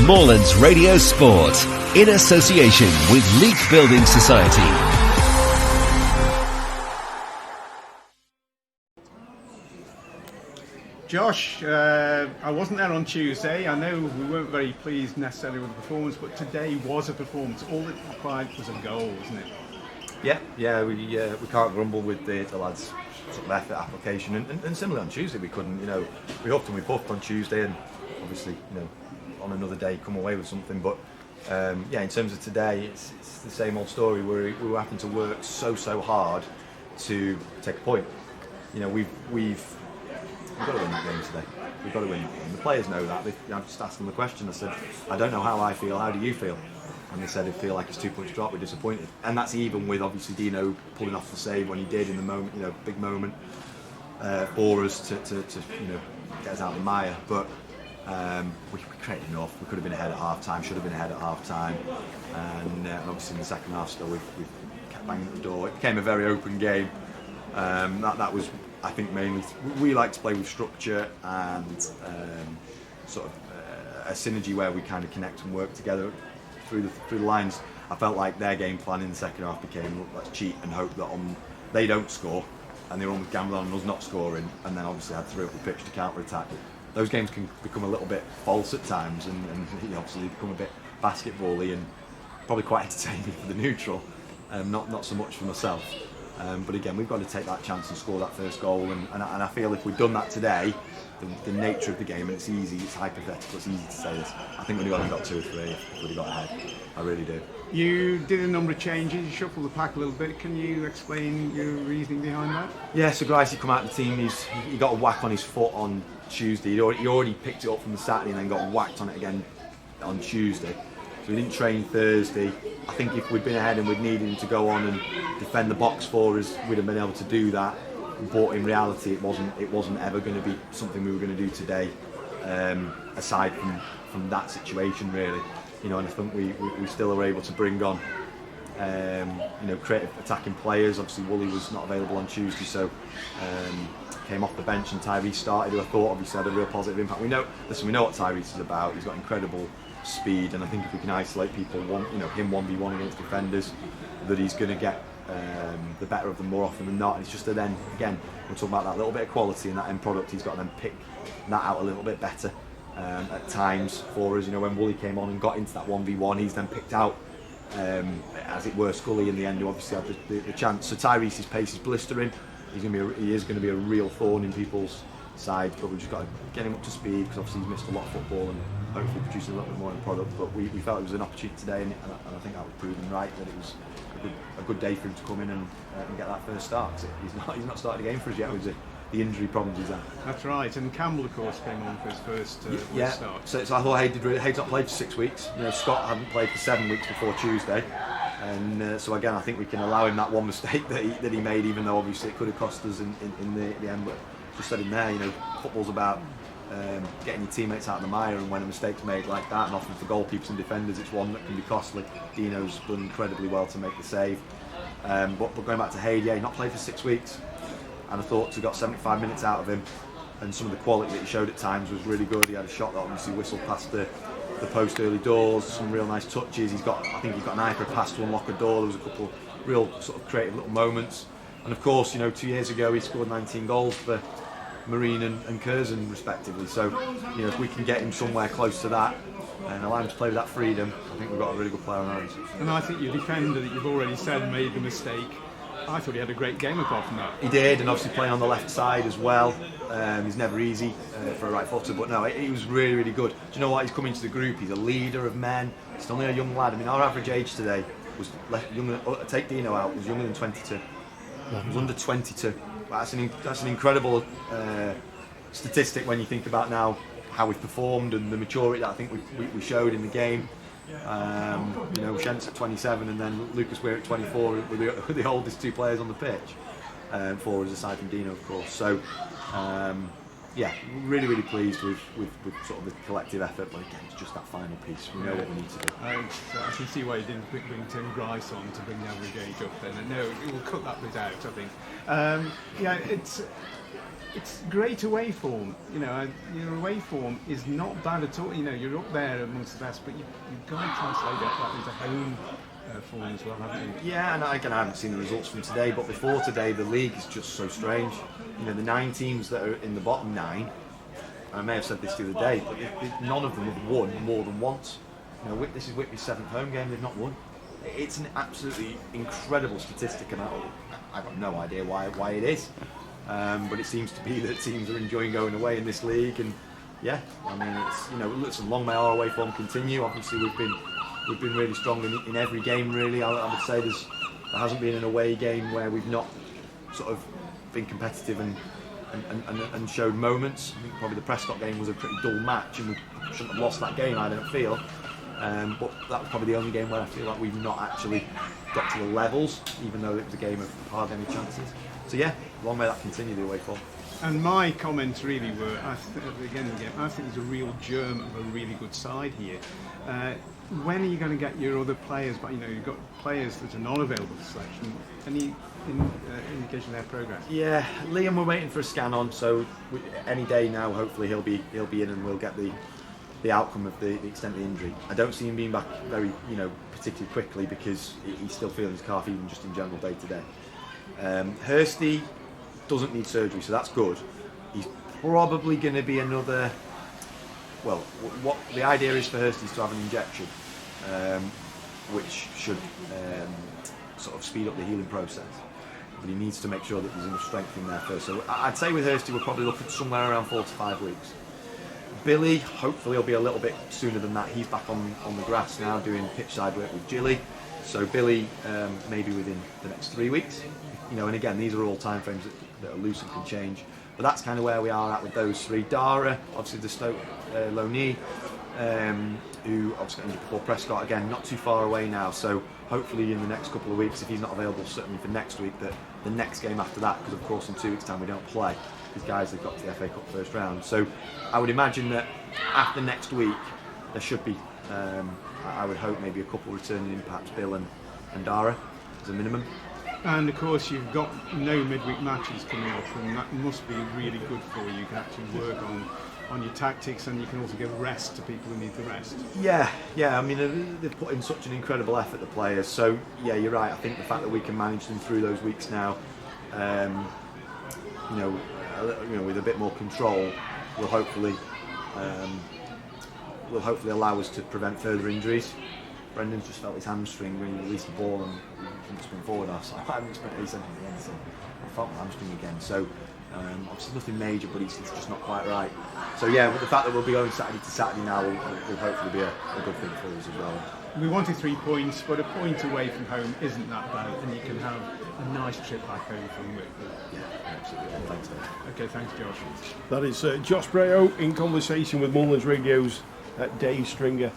Moorlands Radio Sport in association with Leek Building Society. Josh, I wasn't there on Tuesday. I know we weren't very pleased necessarily with the performance, but today was a performance. All it required was a goal, wasn't it? Yeah, we can't grumble with the lads' sort of effort, application, and similarly on Tuesday we couldn't. We huffed and we puffed on Tuesday, and obviously on another day come away with something. But in terms of today, it's the same old story. We were having to work so hard to take a point. We've got to win the game today. We've got to win the game. The players know that. I've just asked them the question. I said, I don't know how I feel. How do you feel? And they said, I feel like it's 2 points drop. We're disappointed. And that's even with obviously Dino pulling off the save when he did in the moment. Big moment for us to get us out of the mire. But we created enough. We could have been ahead at half time. Should have been ahead at half time. And obviously in the second half still we've kept banging at the door. It became a very open game. That was, I think, mainly we like to play with structure and sort of a synergy where we kind of connect and work together through the lines. I felt like their game plan in the second half became, let's cheat and hope that they don't score, and they were almost gambling on us not scoring, and then obviously had to throw up the pitch to counter attack. Those games can become a little bit false at times, and obviously become a bit basketball-y and probably quite entertaining for the neutral, not so much for myself. But again, we've got to take that chance and score that first goal, and I feel if we'd done that today, the nature of the game, and it's easy, it's hypothetical, it's easy to say this, I think we'd have only got 2 or 3 if we'd have got ahead. I really do. You did a number of changes, you shuffled the pack a little bit. Can you explain your reasoning behind that? Yeah, so Gracie come out of the team, he got a whack on his foot on Tuesday. He already picked it up from the Saturday and then got whacked on it again on Tuesday. So we didn't train Thursday. I think if we'd been ahead and we'd needed him to go on and defend the box for us, we'd have been able to do that. But in reality, it wasn't ever going to be something we were going to do today, aside from that situation really. And I think we still are able to bring on creative attacking players. Obviously Wooly was not available on Tuesday, so came off the bench, and Tyrese started, who I thought obviously had a real positive impact. We know what Tyrese is about. He's got incredible speed, and I think if we can isolate people, him 1v1 against defenders, that he's going to get the better of them more often than not. And it's just that then again we're talking about that little bit of quality and that end product. He's got to then pick that out a little bit better at times for us. When Wooly came on and got into that 1v1, he's then picked out as it were Scully in the end, who obviously had the chance. So Tyrese's pace is blistering. He is going to be a real thorn in people's side, but we've just got to get him up to speed, because obviously he's missed a lot of football and hopefully producing a little bit more in product. But we felt it was an opportunity today, and I think that was proven right, that it was a good day for him to come in and get that first start. He's not started a game for us yet with the injury problems he's had. That's right, and Campbell of course came on for his first start. So I thought Hayden's not played for 6 weeks. Scott hadn't played for 7 weeks before Tuesday, and so again I think we can allow him that one mistake that he made, even though obviously it could have cost us in the end. But just said in there, football's about getting your teammates out of the mire, and when a mistake's made like that, and often for goalkeepers and defenders it's one that can be costly. Dino's done incredibly well to make the save, but going back to Hayden, he's not played for 6 weeks, and I thought we got 75 minutes out of him, and some of the quality that he showed at times was really good. He had a shot that obviously whistled past the post early doors, some real nice touches. I think he's got an eye for a pass to unlock a door. There was a couple of real sort of creative little moments, and of course 2 years ago he scored 19 goals for Marine and Curzon respectively. So if we can get him somewhere close to that and allow him to play with that freedom, I think we've got a really good player on our hands. And I think your defender that you've already said made the mistake, I thought he had a great game apart from that. He did, and obviously playing on the left side as well. He's never easy for a right footer, but no, he was really, really good. Do you know what? He's come into the group, he's a leader of men. He's only a young lad. I mean, our average age today was younger. Take Dino out, was younger than 22. He was under 22. That's an incredible statistic when you think about now how we've performed and the maturity that I think we showed in the game. Shent's at 27, and then Lucas Weir at 24 were the oldest 2 players on the pitch for us, aside from Dino, of course. So really, really pleased with sort of the collective effort. But again, it's just that final piece. We know what we need to do. I can see why you didn't bring Tim Grice on to bring the average age up then. No, it will cut that bit out, I think. it's great away form. You know, your away form is not bad at all. You know, you're up there amongst the best, but you've got to translate that into home form as well, haven't you? Yeah, and again, I haven't seen the results from today, but before today, the league is just so strange. You know, the 9 teams that are in the bottom 9, I may have said this the other day, but none of them have won more than once. You know, this is Whitby's 7th home game; they've not won. It's an absolutely incredible statistic, and I've got no idea why it is. But it seems to be that teams are enjoying going away in this league, and yeah, I mean, it's, you know, listen, long may our away form continue. Obviously, we've been really strong in every game. Really, I would say there hasn't been an away game where we've not sort of been competitive and showed moments. I think probably the Prescott game was a pretty dull match, and we shouldn't have lost that game, I don't feel. But that was probably the only game where I feel like we've not actually got to the levels, even though it was a game of hardly any chances. So yeah, long may that continue, the away form. And my comments really were, I think there's a real germ of a really good side here. When are you going to get your other players? But you know, you've got players that are not available to selection. Any indication of their progress? Yeah, Liam, we're waiting for a scan on. So any day now, hopefully he'll be in, and we'll get the outcome of the extent of the injury. I don't see him being back very, you know, particularly quickly, because he's still feeling his calf, even just in general day to day. Hursty doesn't need surgery, so that's good. He's probably going to be another. Well, what the idea is for Hursty is to have an injection, which should sort of speed up the healing process. But he needs to make sure that there's enough strength in there first. So I'd say with Hursty, we're probably looking somewhere around 4 to 5 weeks. Billy, hopefully, will be a little bit sooner than that. He's back on the grass now, doing pitch side work with Gilly. So Billy, maybe within the next 3 weeks. You know, and again, these are all time frames that are loose and can change. But that's kind of where we are at with those 3. Dara, obviously the Stoke low knee, who obviously got injured before Prescott, again, not too far away now. So hopefully in the next couple of weeks, if he's not available, certainly for next week, that the next game after that, because of course in 2 weeks' time we don't play. These guys have got to the FA Cup first round. So I would imagine that after next week, there should be, I would hope, maybe a couple returning in, perhaps Bill and Dara as a minimum. And of course, you've got no midweek matches coming up, and that must be really good for you. You can actually work on your tactics, and you can also give rest to people who need the rest. Yeah. I mean, they've put in such an incredible effort, the players. So yeah, you're right. I think the fact that we can manage them through those weeks now, you know, with a bit more control, will hopefully allow us to prevent further injuries. Brendan's just felt his hamstring when he released the ball and he didn't sprint forward. So I haven't sprinted any seconds again, so I felt my hamstring again. So obviously nothing major, but it's just not quite right. So yeah, with the fact that we'll be going Saturday to Saturday now will hopefully be a good thing for us as well. We wanted 3 points, but a point away from home isn't that bad, and you can have a nice trip back home from Whitby. Yeah, absolutely. Thanks, Dave. Okay, thanks, Josh. That is Josh Brehaut in conversation with Moorlands Radio's Dave Stringer.